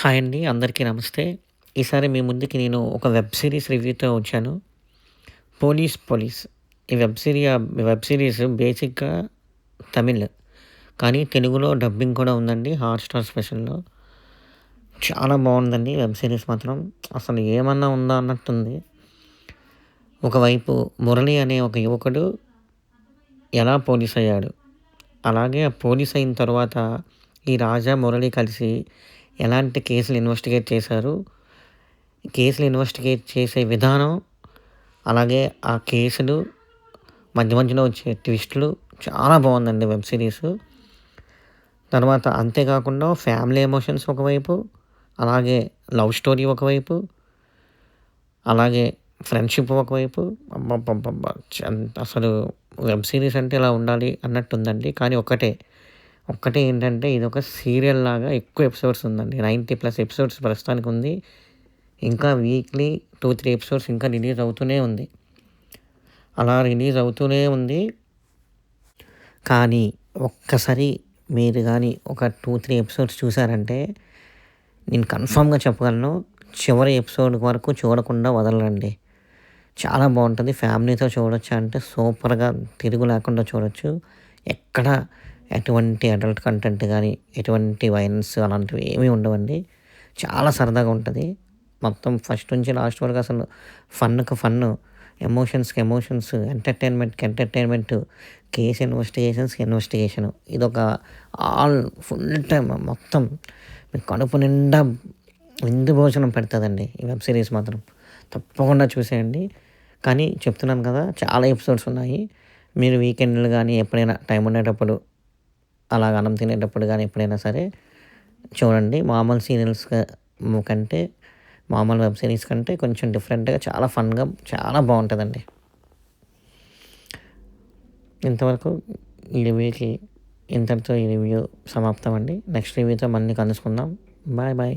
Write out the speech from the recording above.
Hi అండి. అందరికీ నమస్తే. ఈసారి మీ ముందుకి నేను ఒక వెబ్ సీరీస్ రివ్యూతో వచ్చాను. 'పోలీస్.' ఈ వెబ్ సీరీస్ బేసిక్‌గా తమిళ్. కానీ తెలుగులో డబ్బింగ్ కూడా ఉందండి హాట్‌స్టార్ స్పెషల్‌లో. చాలా బావుందండి వెబ్ సీరీస్ మాత్రం. అసలు ఏమన్నా ఉందా అన్నట్టుంది. ఒకవైపు మురళి అనే ఒక యువకుడు ఎలా పోలీస్ అయ్యాడు. అలాగే ఆ పోలీస్ అయిన తర్వాత ఈ రాజా, మురళి కలిసి ఎలాంటి కేసులు ఇన్వెస్టిగేట్ చేశారు. కేసులు ఇన్వెస్టిగేట్ చేసే విధానం, అలాగే ఆ కేసులు మధ్య మధ్యలో వచ్చే ట్విస్టులు చాలా బావుందండి వెబ్ సీరీసు. తర్వాత అంతేకాకుండా ఫ్యామిలీ ఎమోషన్స్ ఒకవైపు, అలాగే లవ్ స్టోరీ ఒకవైపు, అలాగే ఫ్రెండ్‌షిప్ ఒకవైపు అబ్బబ్బబ్బబ్బా! అసలు వెబ్ సీరీస్ అంటే ఇలా ఉండాలి అన్నట్టుందండి. కానీ ఒక్కటే ఏంటంటే ఇదొక సీరియల్‌లాగా ఎక్కువ ఎపిసోడ్స్ ఉందండి. 90+ ఎపిసోడ్స్ ప్రస్తుతానికి ఉంది. ఇంకా వీక్లీ 2, 3 ఎపిసోడ్స్ ఇంకా రిలీజ్ అవుతూనే ఉంది. అలా రిలీజ్ అవుతూనే ఉంది. కానీ ఒక్కసారి మీరు గాని ఒక 2, 3 ఎపిసోడ్స్ చూసారంటే నేను కన్ఫర్మ్‌గా చెప్పగలను. చివరి ఎపిసోడ్ వరకు చూడకుండా వదలరండి. చాలా బావుంటది. ఫ్యామిలీతో చూడొచ్చా అంటే సూపర్‌గా తిరుగు లేకుండా చూడొచ్చు. ఎక్కడ ఎటువంటి అడల్ట్ కంటెంట్ గాని, ఎటువంటి వయలెన్స్ అలాంటివి ఏమీ ఉండవండి. చాలా సరదాగా ఉంటది. మొత్తం ఫస్ట్ నుంచి లాస్ట్ వరకు అసలు ఫన్‌కి ఫన్ను, ఎమోషన్స్‌కి ఎమోషన్స్, ఎంటర్‌టైన్‌మెంట్‌కి ఎంటర్‌టైన్‌మెంటు, కేస్ ఇన్వెస్టిగేషన్స్‌కి ఇన్వెస్టిగేషను. ఇదొక ఆల్ ఫుల్ టైమ్ మొత్తం మీకు కడుపు నిండా విందు భోజనం పెడతదండి ఈ వెబ్ సీరీస్ మాత్రం. తప్పకుండా చూసేయండి. కానీ చెప్తున్నాను కదా! చాలా ఎపిసోడ్స్ ఉన్నాయి. మీరు వీకెండ్‌లు గానీ, ఎప్పుడైనా టైం ఉండేటప్పుడు, అలాగ అన్నం తినేటప్పుడు గానీ, ఎప్పుడైనా సరే చూడండి. మామూలు సీరియల్స్ కంటే, మామూలు వెబ్ సీరీస్ కంటే కొంచెం డిఫరెంట్‌గా చాలా ఫన్‌గా చాలా బావుంటదండి. ఇంతవరకు ఈ రివ్యూకి ఇంతటితో ఈ రివ్యూ సమాప్తం అండి. నెక్స్ట్ రివ్యూతో మళ్ళీ కలుసుకుందాం. Bye bye.